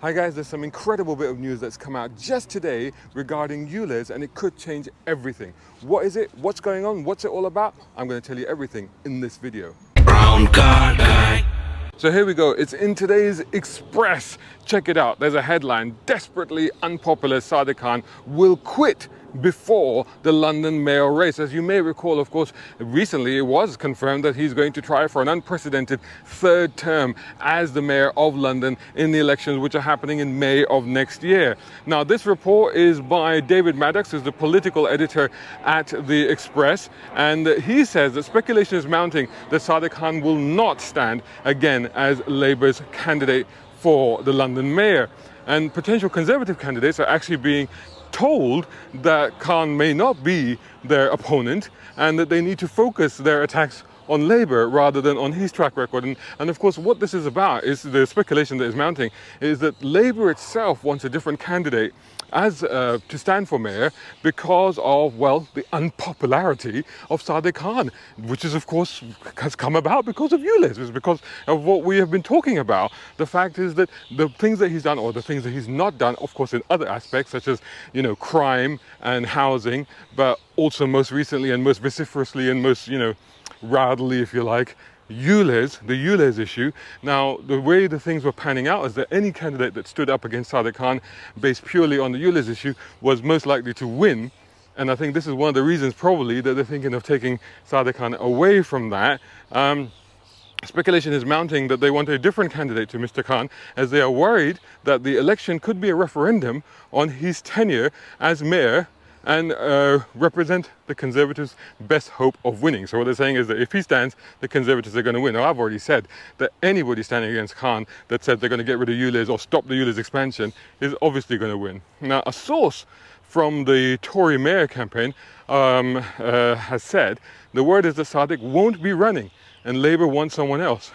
Hi guys, there's some incredible bit of news that's come out just today regarding ULEZ, and it could change everything. What is it? What's going on? What's it all about? I'm going to tell you everything in this video. Brown card guy. So here we go, it's in today's Express. Check it out, there's a headline: desperately unpopular Sadiq Khan will quit before the London mayoral race. As you may recall, of course, recently it was confirmed that he's going to try for an unprecedented third term as the mayor of London in the elections which are happening in May of next year. Now, this report is by David Maddox, who's the political editor at The Express, and he says that speculation is mounting that Sadiq Khan will not stand again as Labour's candidate for the London mayor. And potential Conservative candidates are actually being told that Khan may not be their opponent and that they need to focus their attacks on Labour rather than on his track record. And of course, what this is about is the speculation that is mounting is that Labour itself wants a different candidate as to stand for mayor because of, well, the unpopularity of Sadiq Khan, which is, of course, has come about because of ULEZ. It's because of what we have been talking about. The fact is that the things that he's done, or the things that he's not done, of course, in other aspects, such as, crime and housing, but also most recently and most vociferously and most, rowdily, if you like, the ULEZ issue. Now, the way the things were panning out is that any candidate that stood up against Sadiq Khan based purely on the ULEZ issue was most likely to win. And I think this is one of the reasons probably that they're thinking of taking Sadiq Khan away from that. Speculation is mounting that they want a different candidate to Mr. Khan, as they are worried that the election could be a referendum on his tenure as mayor and represent the Conservatives' best hope of winning. So what they're saying is that if he stands, the Conservatives are going to win. Now, I've already said that anybody standing against Khan that said they're going to get rid of ULEZ or stop the ULEZ expansion is obviously going to win. Now, a source from the Tory mayor campaign has said the word is that Sadiq won't be running and Labour wants someone else.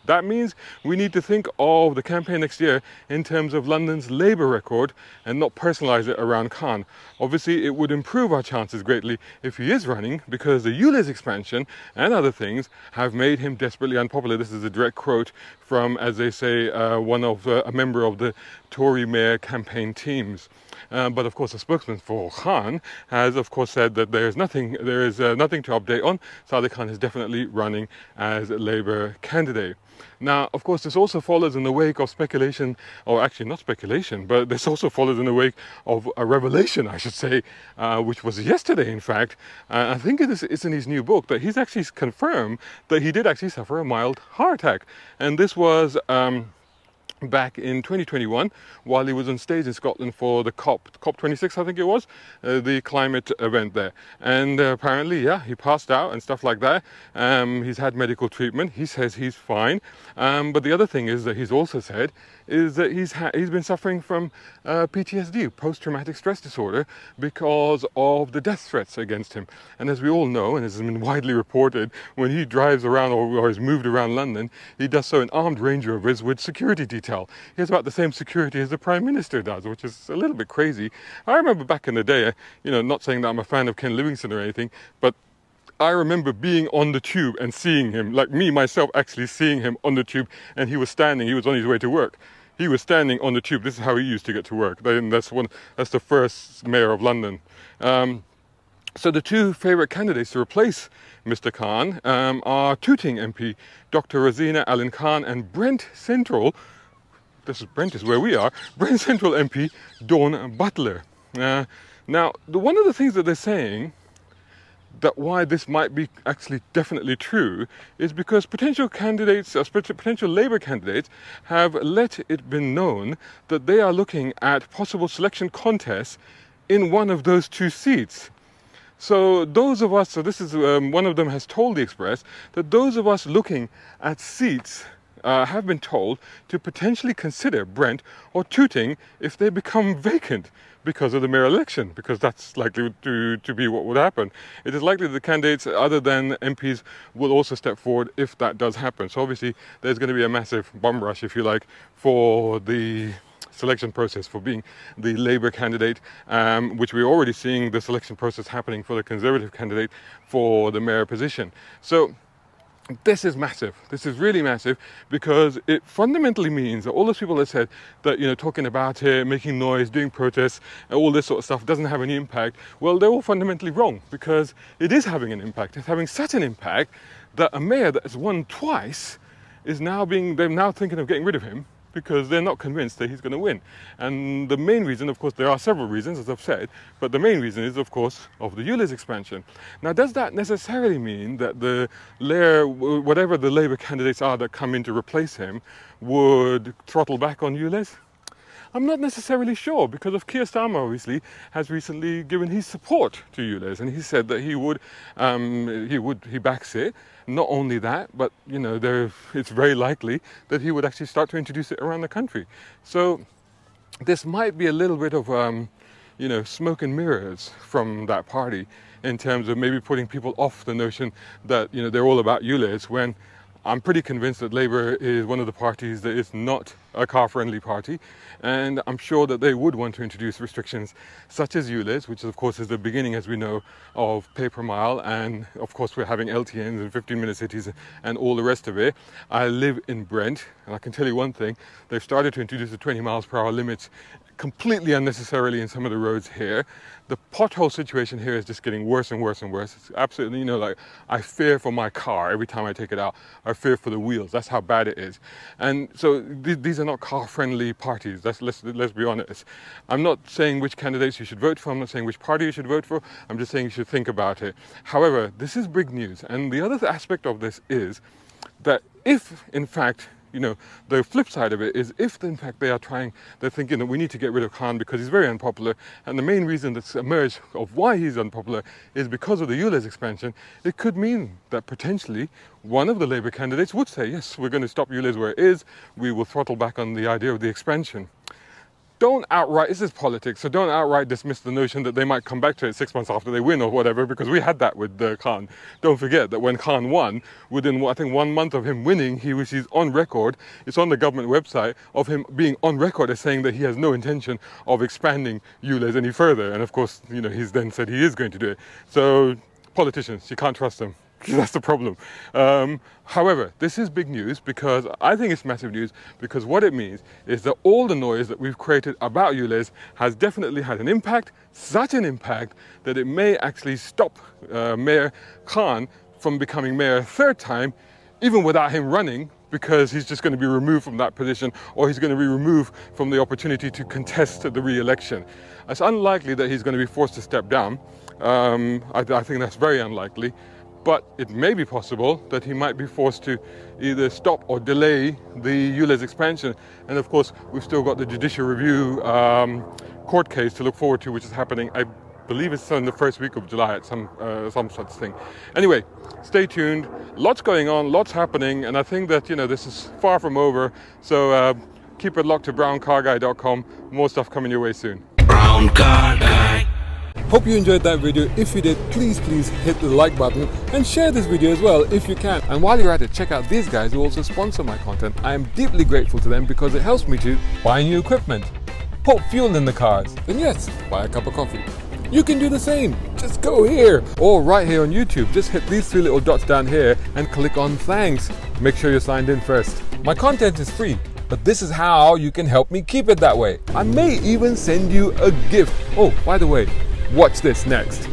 That means we need to think of the campaign next year in terms of London's Labour record and not personalise it around Khan. Obviously, it would improve our chances greatly if he is running, because the ULEZ expansion and other things have made him desperately unpopular. This is a direct quote from, as they say, a member of the Tory mayor campaign teams. But of course, a spokesman for Khan has, of course, said that there is nothing to update on. Sadiq Khan is definitely running as a Labour candidate. Now, of course, this also follows in the wake of speculation, or actually not speculation, but this also follows in the wake of a revelation, I should say, which was yesterday, in fact. I think it's in his new book that he's actually confirmed that he did actually suffer a mild heart attack. And this was back in 2021, while he was on stage in Scotland for the COP26, I think it was, the climate event there. And apparently, yeah, he passed out and stuff like that. He's had medical treatment. He says he's fine. But the other thing is that he's also said is that he's been suffering from PTSD, post-traumatic stress disorder, because of the death threats against him. And as we all know, and this has been widely reported, when he drives around or is moved around London, he does so in armed Range Rovers with security detail. He has about the same security as the Prime Minister does, which is a little bit crazy. I remember back in the day, not saying that I'm a fan of Ken Livingstone or anything, but I remember being on the tube and seeing him, like me, myself, actually seeing him on the tube, and he was standing, he was on his way to work. He was standing on the tube. This is how he used to get to work. That's the first mayor of London. So the two favourite candidates to replace Mr. Khan are Tooting MP Dr. Rosina Allen Khan and Brent Central. Brent is where we are. Brent Central MP Dawn Butler. Now, one of the things that they're saying, that why this might be actually definitely true, is because potential Labour candidates have let it be known that they are looking at possible selection contests in one of those two seats. So this is one of them has told The Express that those of us looking at seats have been told to potentially consider Brent or Tooting if they become vacant because of the mayoral election, because that's likely to be what would happen. It is likely that the candidates other than MPs will also step forward if that does happen. So obviously there's going to be a massive bum rush, if you like, for the selection process for being the Labour candidate, which we're already seeing the selection process happening for the Conservative candidate for the mayor position. So This is massive. This is really massive because it fundamentally means that all those people that said that, talking about it, making noise, doing protests, and all this sort of stuff doesn't have any impact, well, they're all fundamentally wrong because it is having an impact. It's having such an impact that a mayor that has won twice they're now thinking of getting rid of him because they're not convinced that he's going to win. And the main reason, of course, there are several reasons, as I've said, but the main reason is, of course, of the ULEZ expansion. Now, does that necessarily mean that whatever the Labour candidates are that come in to replace him, would throttle back on ULEZ? I'm not necessarily sure because of Keir Starmer obviously has recently given his support to ULEZ, and he said that he backs it. Not only that, but it's very likely that he would actually start to introduce it around the country. So this might be a little bit of smoke and mirrors from that party in terms of maybe putting people off the notion that they're all about ULEZ, when I'm pretty convinced that Labour is one of the parties that is not a car-friendly party, and I'm sure that they would want to introduce restrictions such as ULEZ, which of course is the beginning, as we know, of pay per mile, and of course we're having LTNs and 15-minute cities and all the rest of it. I live in Brent, and I can tell you one thing, they've started to introduce the 20 miles per hour limits completely unnecessarily in some of the roads here. The pothole situation here is just getting worse and worse and worse. It's absolutely, I fear for my car every time I take it out. I fear for the wheels. That's how bad it is. And so these are not car-friendly parties. Let's be honest. I'm not saying which candidates you should vote for. I'm not saying which party you should vote for. I'm just saying you should think about it. However, this is big news. And the other aspect of this is that if, in fact, the flip side of it is if, in fact, they're thinking that we need to get rid of Khan because he's very unpopular, and the main reason that's emerged of why he's unpopular is because of the ULEZ expansion, it could mean that potentially one of the Labour candidates would say, yes, we're going to stop ULEZ where it is, we will throttle back on the idea of the expansion. This is politics, so don't outright dismiss the notion that they might come back to it 6 months after they win or whatever, because we had that with Khan. Don't forget that when Khan won, within, I think, 1 month of him winning, he's on record, it's on the government website, of him being on record as saying that he has no intention of expanding ULEZ any further. And of course, he's then said he is going to do it. So politicians, you can't trust them. That's the problem. However, this is big news because I think it's massive news, because what it means is that all the noise that we've created about ULEZ has definitely had an impact, such an impact that it may actually stop Mayor Khan from becoming mayor a third time, even without him running, because he's just going to be removed from that position, or he's going to be removed from the opportunity to contest the re-election. It's unlikely that he's going to be forced to step down. I think that's very unlikely. But it may be possible that he might be forced to either stop or delay the ULEZ expansion. And of course, we've still got the judicial review court case to look forward to, which is happening, I believe it's in the first week of July at some such thing. Anyway, stay tuned. Lots going on, lots happening, and I think that, this is far from over. So keep it locked to browncarguy.com. More stuff coming your way soon. Brown Car Guy. Hope you enjoyed that video. If you did, please hit the like button and share this video as well if you can. And while you're at it, check out these guys who also sponsor my content. I am deeply grateful to them because it helps me to buy new equipment, put fuel in the cars, and yes, buy a cup of coffee. You can do the same. Just go here or right here on YouTube. Just hit these 3 little dots down here and click on thanks. Make sure you're signed in first. My content is free, but this is how you can help me keep it that way. I may even send you a gift. Oh, by the way, watch this next.